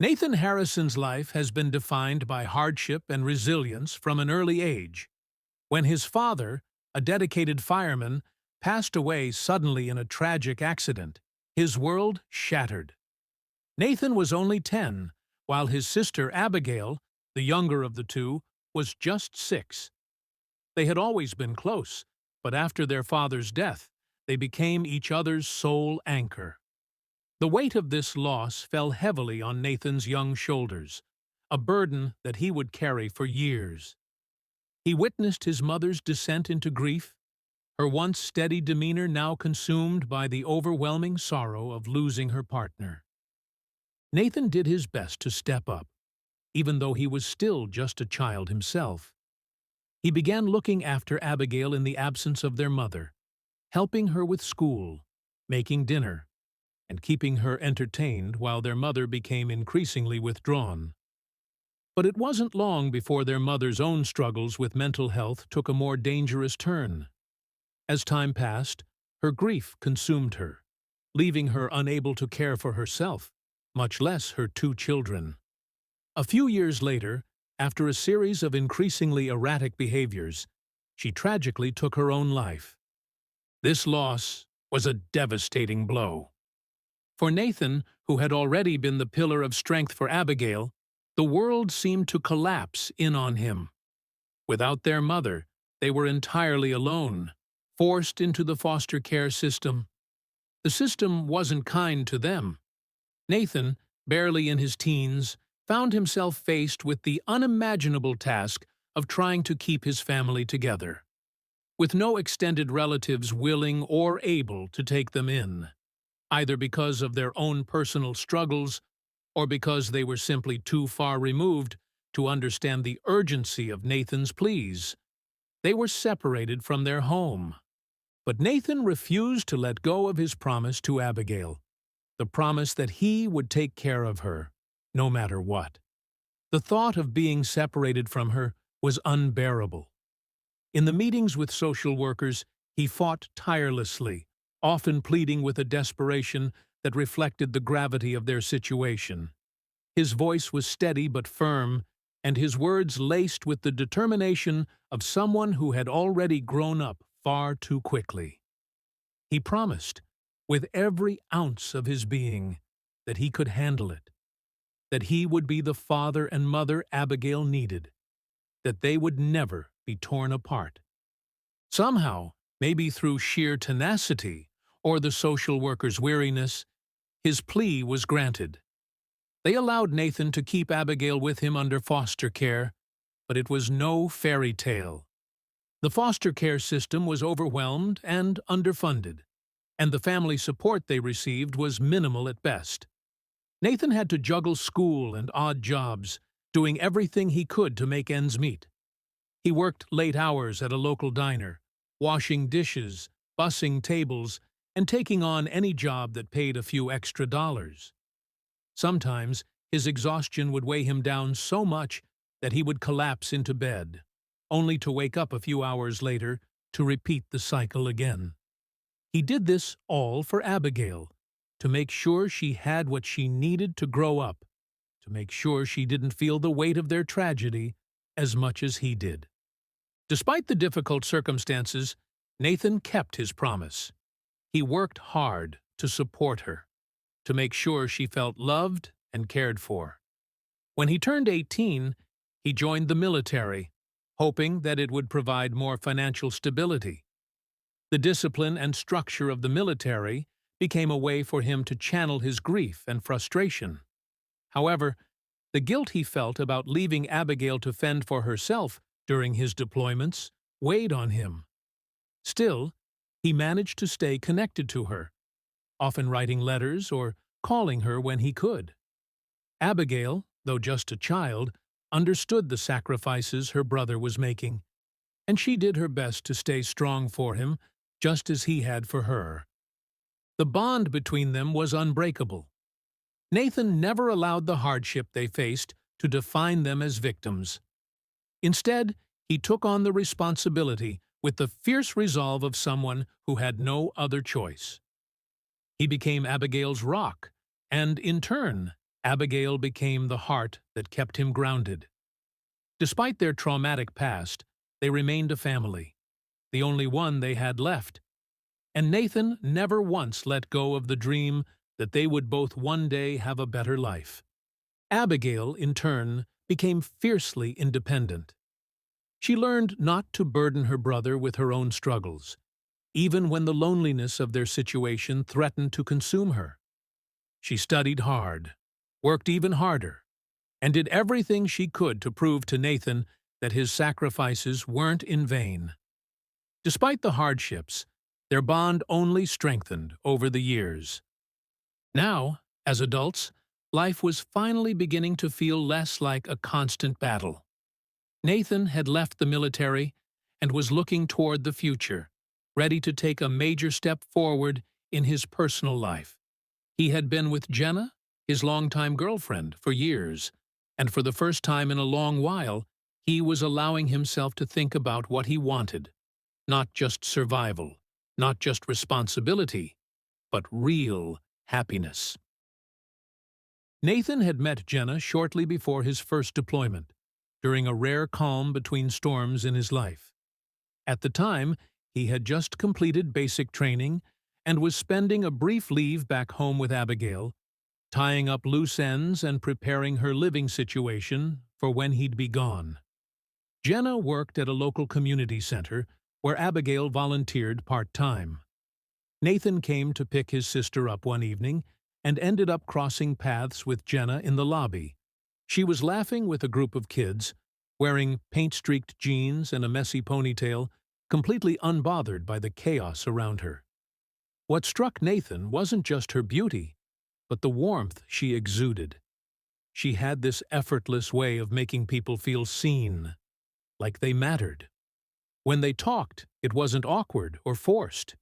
Nathan Harrison's life has been defined by hardship and resilience from an early age. When his father, a dedicated fireman, passed away suddenly in a tragic accident, his world shattered. Nathan was only 10, while his sister Abigail, the younger of the two, was just 6. They had always been close, but after their father's death, they became each other's sole anchor. The weight of this loss fell heavily on Nathan's young shoulders, a burden that he would carry for years. He witnessed his mother's descent into grief, her once steady demeanor now consumed by the overwhelming sorrow of losing her partner. Nathan did his best to step up, even though he was still just a child himself. He began looking after Abigail in the absence of their mother, helping her with school, making dinner, and keeping her entertained while their mother became increasingly withdrawn. But it wasn't long before their mother's own struggles with mental health took a more dangerous turn. As time passed, her grief consumed her, leaving her unable to care for herself, much less her 2 children. A few years later, after a series of increasingly erratic behaviors, she tragically took her own life. This loss was a devastating blow. For Nathan, who had already been the pillar of strength for Abigail, the world seemed to collapse in on him. Without their mother, they were entirely alone, forced into the foster care system. The system wasn't kind to them. Nathan, barely in his teens, found himself faced with the unimaginable task of trying to keep his family together, with no extended relatives willing or able to take them in, either because of their own personal struggles or because they were simply too far removed to understand the urgency of Nathan's pleas. They were separated from their home. But Nathan refused to let go of his promise to Abigail, the promise that he would take care of her, no matter what. The thought of being separated from her was unbearable. In the meetings with social workers, he fought tirelessly, often pleading with a desperation that reflected the gravity of their situation. His voice was steady but firm, and his words laced with the determination of someone who had already grown up far too quickly. He promised, with every ounce of his being, that he could handle it, that he would be the father and mother Abigail needed, that they would never be torn apart. Somehow, maybe through sheer tenacity or the social worker's weariness, his plea was granted. They allowed Nathan to keep Abigail with him under foster care, but it was no fairy tale. The foster care system was overwhelmed and underfunded, and the family support they received was minimal at best. Nathan had to juggle school and odd jobs, doing everything he could to make ends meet. He worked late hours at a local diner, washing dishes, bussing tables, and taking on any job that paid a few extra dollars. Sometimes, his exhaustion would weigh him down so much that he would collapse into bed, only to wake up a few hours later to repeat the cycle again. He did this all for Abigail, to make sure she had what she needed to grow up, to make sure she didn't feel the weight of their tragedy as much as he did. Despite the difficult circumstances, Nathan kept his promise. He worked hard to support her, to make sure she felt loved and cared for. When he turned 18, he joined the military, hoping that it would provide more financial stability. The discipline and structure of the military became a way for him to channel his grief and frustration. However, the guilt he felt about leaving Abigail to fend for herself during his deployments weighed on him. Still, he managed to stay connected to her, often writing letters or calling her when he could. Abigail, though just a child, understood the sacrifices her brother was making, and she did her best to stay strong for him, just as he had for her. The bond between them was unbreakable. Nathan never allowed the hardship they faced to define them as victims. Instead, he took on the responsibility with the fierce resolve of someone who had no other choice. He became Abigail's rock, and in turn, Abigail became the heart that kept him grounded. Despite their traumatic past, they remained a family, the only one they had left, and Nathan never once let go of the dream that they would both one day have a better life. Abigail, in turn, became fiercely independent. She learned not to burden her brother with her own struggles, even when the loneliness of their situation threatened to consume her. She studied hard, worked even harder, and did everything she could to prove to Nathan that his sacrifices weren't in vain. Despite the hardships, their bond only strengthened over the years. Now, as adults, life was finally beginning to feel less like a constant battle. Nathan had left the military and was looking toward the future, ready to take a major step forward in his personal life. He had been with Jenna, his longtime girlfriend, for years, and for the first time in a long while, he was allowing himself to think about what he wanted. Not just survival, not just responsibility, but real happiness. Nathan had met Jenna shortly before his first deployment, during a rare calm between storms in his life. At the time, he had just completed basic training and was spending a brief leave back home with Abigail, tying up loose ends and preparing her living situation for when he'd be gone. Jenna worked at a local community center where Abigail volunteered part-time. Nathan came to pick his sister up one evening and ended up crossing paths with Jenna in the lobby. She was laughing with a group of kids, wearing paint-streaked jeans and a messy ponytail, completely unbothered by the chaos around her. What struck Nathan wasn't just her beauty, but the warmth she exuded. She had this effortless way of making people feel seen, like they mattered. When they talked, it wasn't awkward or forced.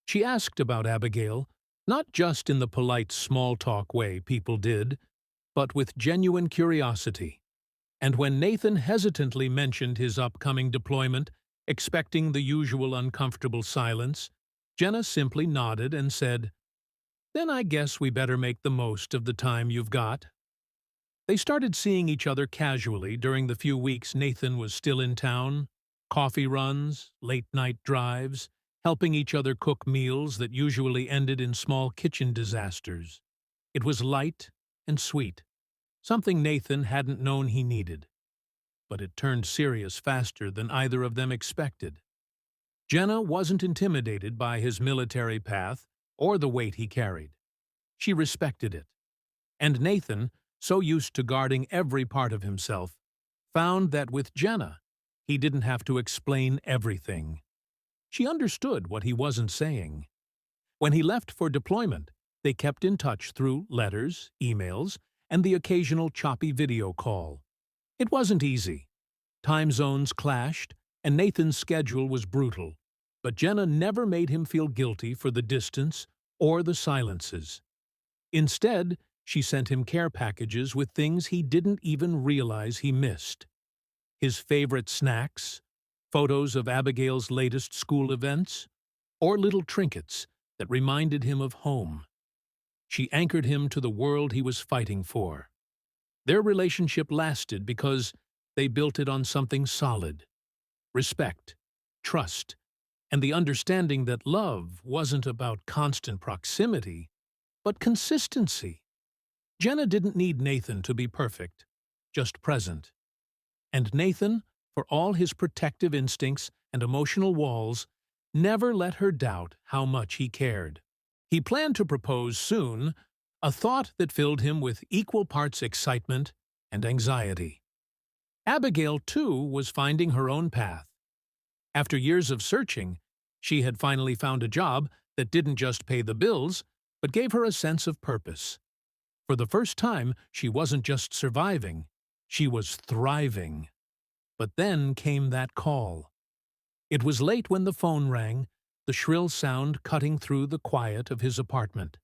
She asked about Abigail, not just in the polite small-talk way people did, but with genuine curiosity. And when Nathan hesitantly mentioned his upcoming deployment, expecting the usual uncomfortable silence, Jenna simply nodded and said, "Then I guess we better make the most of the time you've got." They started seeing each other casually during the few weeks Nathan was still in town, coffee runs, late-night drives, helping each other cook meals that usually ended in small kitchen disasters. It was light and sweet, something Nathan hadn't known he needed. But it turned serious faster than either of them expected. Jenna wasn't intimidated by his military path or the weight he carried. She respected it. And Nathan, so used to guarding every part of himself, found that with Jenna, he didn't have to explain everything. She understood what he wasn't saying. When he left for deployment, they kept in touch through letters, emails, and the occasional choppy video call. It wasn't easy. Time zones clashed, and Nathan's schedule was brutal, but Jenna never made him feel guilty for the distance or the silences. Instead, she sent him care packages with things he didn't even realize he missed. His favorite snacks, photos of Abigail's latest school events, or little trinkets that reminded him of home. She anchored him to the world he was fighting for. Their relationship lasted because they built it on something solid: respect, trust, and the understanding that love wasn't about constant proximity, but consistency. Jenna didn't need Nathan to be perfect, just present. And Nathan, for all his protective instincts and emotional walls, never let her doubt how much he cared. He planned to propose soon, a thought that filled him with equal parts excitement and anxiety. Abigail, too, was finding her own path. After years of searching, she had finally found a job that didn't just pay the bills, but gave her a sense of purpose. For the first time, she wasn't just surviving, she was thriving. But then came that call. It was late when the phone rang, the shrill sound cutting through the quiet of his apartment.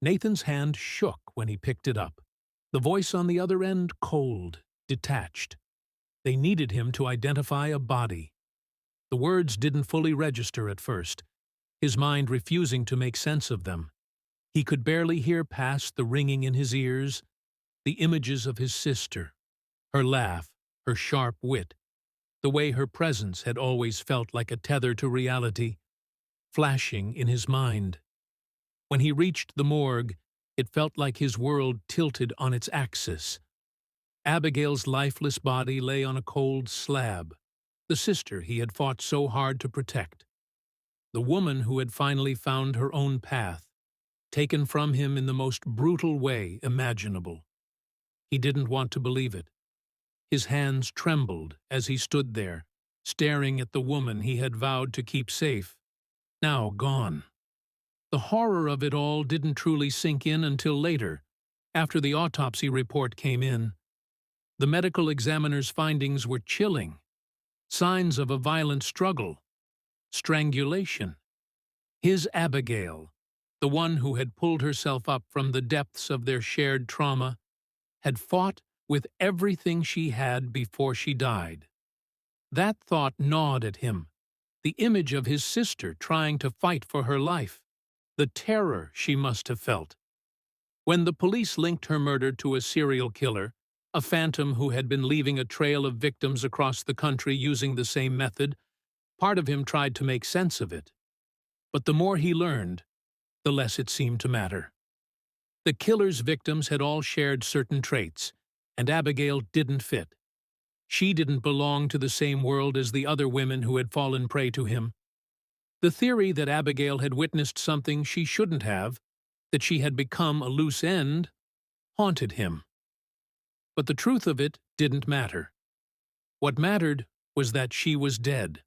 Nathan's hand shook when he picked it up, the voice on the other end cold, detached. They needed him to identify a body. The words didn't fully register at first, his mind refusing to make sense of them. He could barely hear past the ringing in his ears, The images of his sister, her laugh, her sharp wit, the way her presence had always felt like a tether to reality, flashing in his mind. When he reached the morgue, it felt like his world tilted on its axis. Abigail's lifeless body lay on a cold slab, the sister he had fought so hard to protect. The woman who had finally found her own path, taken from him in the most brutal way imaginable. He didn't want to believe it. His hands trembled as he stood there, staring at the woman he had vowed to keep safe, now gone. The horror of it all didn't truly sink in until later, after the autopsy report came in. The medical examiner's findings were chilling. Signs of a violent struggle, strangulation. His Abigail, the one who had pulled herself up from the depths of their shared trauma, had fought with everything she had before she died. That thought gnawed at him, the image of his sister trying to fight for her life, the terror she must have felt. When the police linked her murder to a serial killer, a phantom who had been leaving a trail of victims across the country using the same method, part of him tried to make sense of it. But the more he learned, the less it seemed to matter. The killer's victims had all shared certain traits, and Abigail didn't fit. She didn't belong to the same world as the other women who had fallen prey to him. The theory that Abigail had witnessed something she shouldn't have, that she had become a loose end, haunted him. But the truth of it didn't matter. What mattered was that she was dead.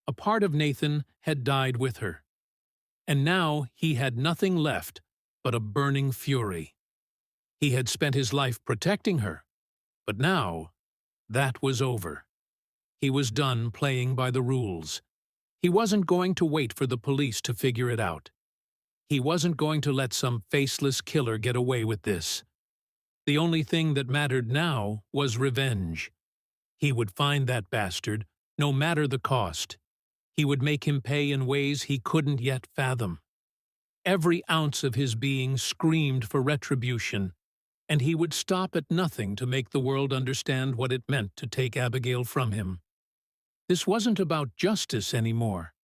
A part of Nathan had died with her. And now he had nothing left but a burning fury. He had spent his life protecting her, but now that was over. He was done playing by the rules. He wasn't going to wait for the police to figure it out. He wasn't going to let some faceless killer get away with this. The only thing that mattered now was revenge. He would find that bastard, no matter the cost. He would make him pay in ways he couldn't yet fathom. Every ounce of his being screamed for retribution, and he would stop at nothing to make the world understand what it meant to take Abigail from him. This wasn't about justice anymore.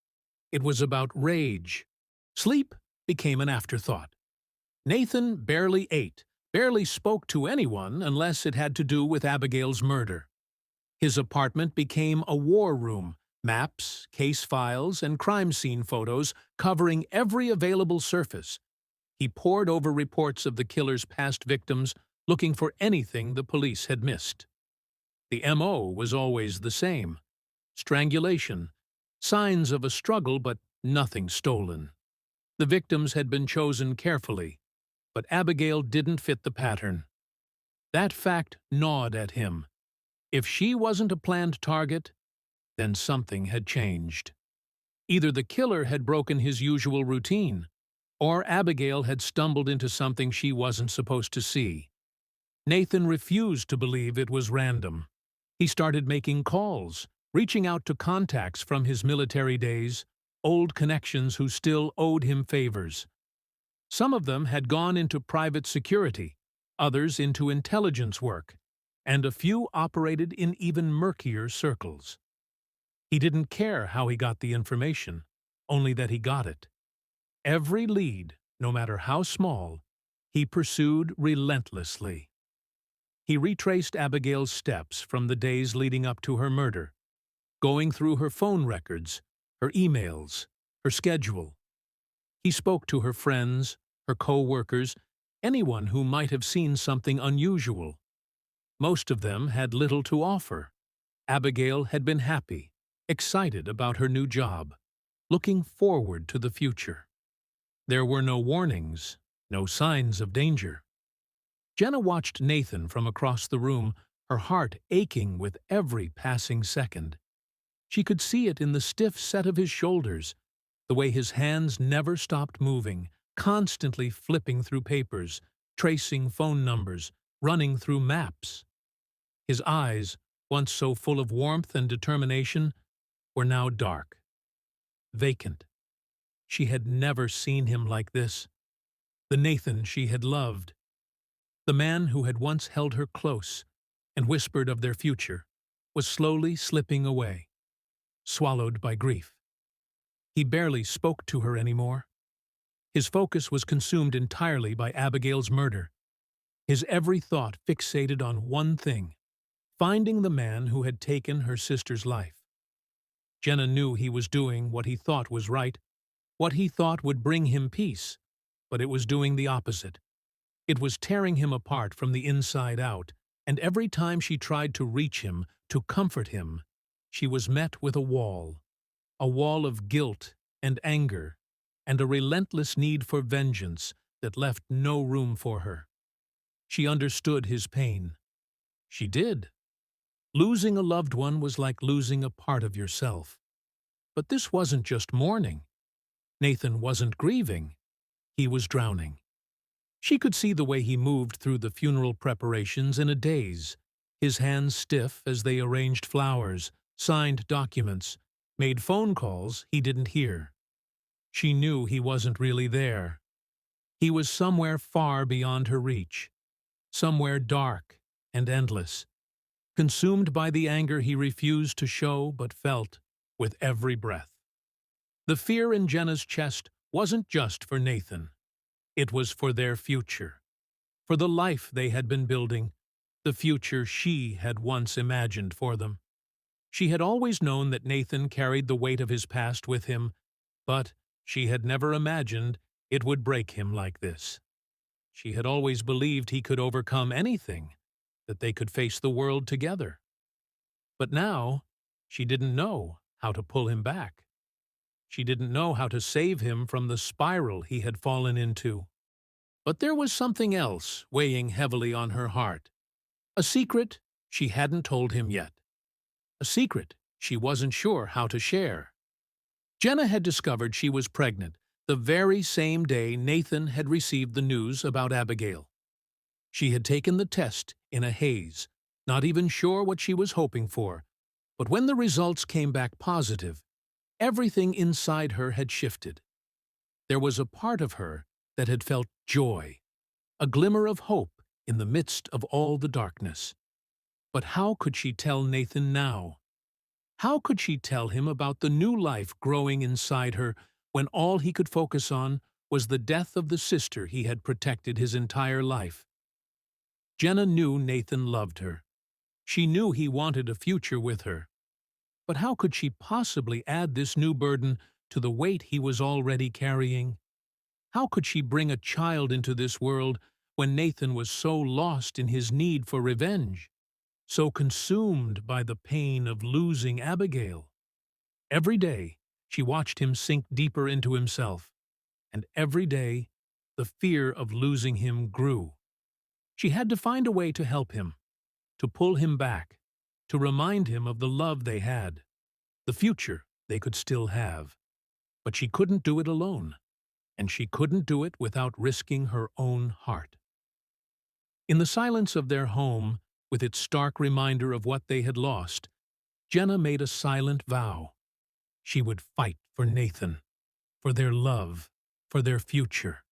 It was about rage. Sleep became an afterthought. Nathan barely ate, barely spoke to anyone unless it had to do with Abigail's murder. His apartment became a war room, maps, case files, and crime scene photos covering every available surface. He pored over reports of the killer's past victims, looking for anything the police had missed. The M.O. was always the same. Strangulation, signs of a struggle but nothing stolen. The victims had been chosen carefully, but Abigail didn't fit the pattern. That fact gnawed at him. If she wasn't a planned target, then something had changed. Either the killer had broken his usual routine, or Abigail had stumbled into something she wasn't supposed to see. Nathan refused to believe it was random. He started making calls, reaching out to contacts from his military days, old connections who still owed him favors. Some of them had gone into private security, others into intelligence work, and a few operated in even murkier circles. He didn't care how he got the information, only that he got it. Every lead, no matter how small, he pursued relentlessly. He retraced Abigail's steps from the days leading up to her murder, going through her phone records, her emails, her schedule. He spoke to her friends, her co-workers, anyone who might have seen something unusual. Most of them had little to offer. Abigail had been happy, excited about her new job, looking forward to the future. There were no warnings, no signs of danger. Jenna watched Nathan from across the room, her heart aching with every passing second. She could see it in the stiff set of his shoulders, the way his hands never stopped moving, constantly flipping through papers, tracing phone numbers, running through maps. His eyes, once so full of warmth and determination, were now dark, vacant. She had never seen him like this, the Nathan she had loved. The man who had once held her close and whispered of their future was slowly slipping away, swallowed by grief. He barely spoke to her anymore. His focus was consumed entirely by Abigail's murder, his every thought fixated on one thing: finding the man who had taken her sister's life. Jenna knew he was doing what he thought was right, what he thought would bring him peace, but it was doing the opposite. It was tearing him apart from the inside out, and every time she tried to reach him, to comfort him, she was met with a wall of guilt and anger, and a relentless need for vengeance that left no room for her. She understood his pain. She did. Losing a loved one was like losing a part of yourself. But this wasn't just mourning. Nathan wasn't grieving. He was drowning. She could see the way he moved through the funeral preparations in a daze, his hands stiff as they arranged flowers, signed documents, made phone calls he didn't hear. She knew he wasn't really there. He was somewhere far beyond her reach, somewhere dark and endless, consumed by the anger he refused to show but felt with every breath. The fear in Jenna's chest wasn't just for Nathan. It was for their future, for the life they had been building, the future she had once imagined for them. She had always known that Nathan carried the weight of his past with him, but she had never imagined it would break him like this. She had always believed he could overcome anything, that they could face the world together. But now, she didn't know how to pull him back. She didn't know how to save him from the spiral he had fallen into. But there was something else weighing heavily on her heart. A secret she hadn't told him yet. A secret she wasn't sure how to share. Jenna had discovered she was pregnant the very same day Nathan had received the news about Abigail. She had taken the test in a haze, not even sure what she was hoping for. But when the results came back positive, everything inside her had shifted. There was a part of her that had felt joy, a glimmer of hope in the midst of all the darkness. But how could she tell Nathan now? How could she tell him about the new life growing inside her when all he could focus on was the death of the sister he had protected his entire life? Jenna knew Nathan loved her. She knew he wanted a future with her. But how could she possibly add this new burden to the weight he was already carrying? How could she bring a child into this world when Nathan was so lost in his need for revenge, so consumed by the pain of losing Abigail? Every day, she watched him sink deeper into himself, and every day, the fear of losing him grew. She had to find a way to help him, to pull him back, to remind him of the love they had, the future they could still have. But she couldn't do it alone, and she couldn't do it without risking her own heart. In the silence of their home, with its stark reminder of what they had lost, Jenna made a silent vow. She would fight for Nathan, for their love, for their future.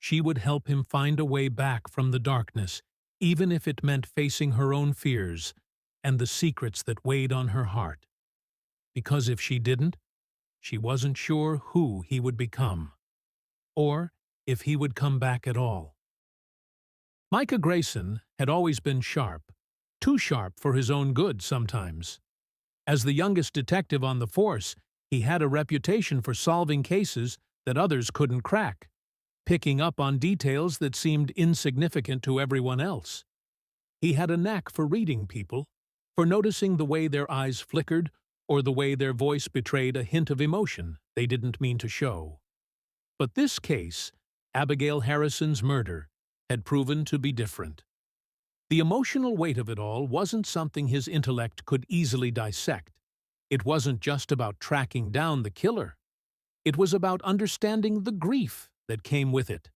She would help him find a way back from the darkness, even if it meant facing her own fears and the secrets that weighed on her heart. Because if she didn't, she wasn't sure who he would become, or if he would come back at all. Micah Grayson had always been sharp, too sharp for his own good sometimes. As the youngest detective on the force, he had a reputation for solving cases that others couldn't crack, picking up on details that seemed insignificant to everyone else. He had a knack for reading people, for noticing the way their eyes flickered or the way their voice betrayed a hint of emotion they didn't mean to show. But this case, Abigail Harrison's murder, had proven to be different. The emotional weight of it all wasn't something his intellect could easily dissect. It wasn't just about tracking down the killer. It was about understanding the grief that came with it.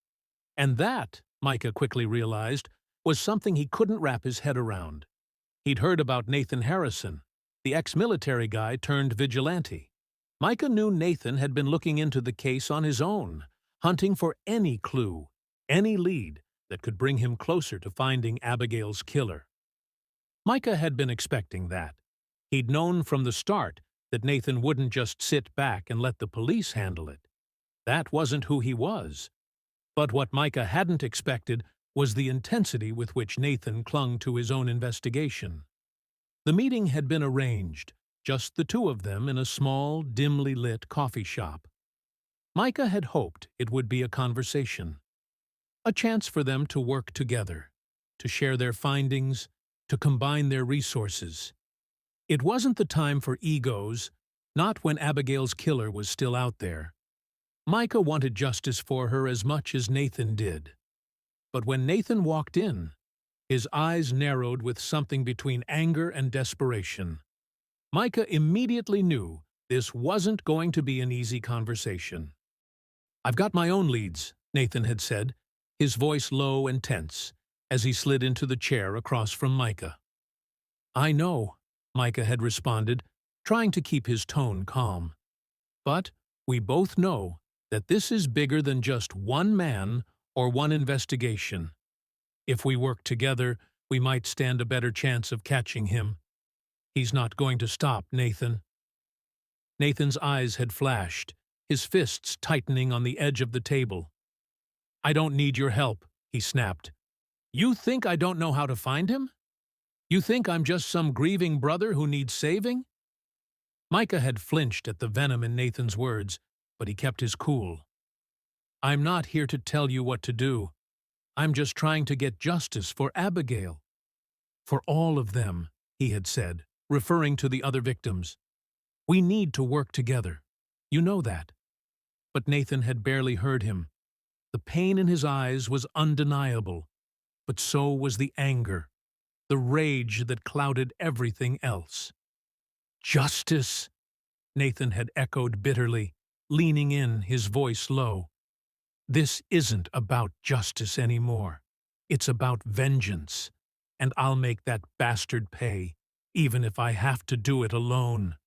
And that, Micah quickly realized, was something he couldn't wrap his head around. He'd heard about Nathan Harrison, the ex-military guy turned vigilante. Micah knew Nathan had been looking into the case on his own, hunting for any clue, any lead that could bring him closer to finding Abigail's killer. Micah had been expecting that. He'd known from the start that Nathan wouldn't just sit back and let the police handle it. That wasn't who he was. But what Micah hadn't expected was the intensity with which Nathan clung to his own investigation. The meeting had been arranged, just the two of them in a small, dimly lit coffee shop. Micah had hoped it would be a conversation, a chance for them to work together, to share their findings, to combine their resources. It wasn't the time for egos, not when Abigail's killer was still out there. Micah wanted justice for her as much as Nathan did. But when Nathan walked in, his eyes narrowed with something between anger and desperation. Micah immediately knew this wasn't going to be an easy conversation. "I've got my own leads," Nathan had said, his voice low and tense, as he slid into the chair across from Micah. "I know," Micah had responded, trying to keep his tone calm. "But we both know that this is bigger than just one man or one investigation. If we work together, we might stand a better chance of catching him. He's not going to stop, Nathan." Nathan's eyes had flashed, his fists tightening on the edge of the table. "I don't need your help," he snapped. "You think I don't know how to find him? You think I'm just some grieving brother who needs saving?" Micah had flinched at the venom in Nathan's words, but he kept his cool. "I'm not here to tell you what to do. I'm just trying to get justice for Abigail. For all of them," he had said, referring to the other victims. "We need to work together. You know that." But Nathan had barely heard him. The pain in his eyes was undeniable, but so was the anger, the rage that clouded everything else. "Justice," Nathan had echoed bitterly, leaning in, his voice low. "This isn't about justice anymore. It's about vengeance, and I'll make that bastard pay, even if I have to do it alone."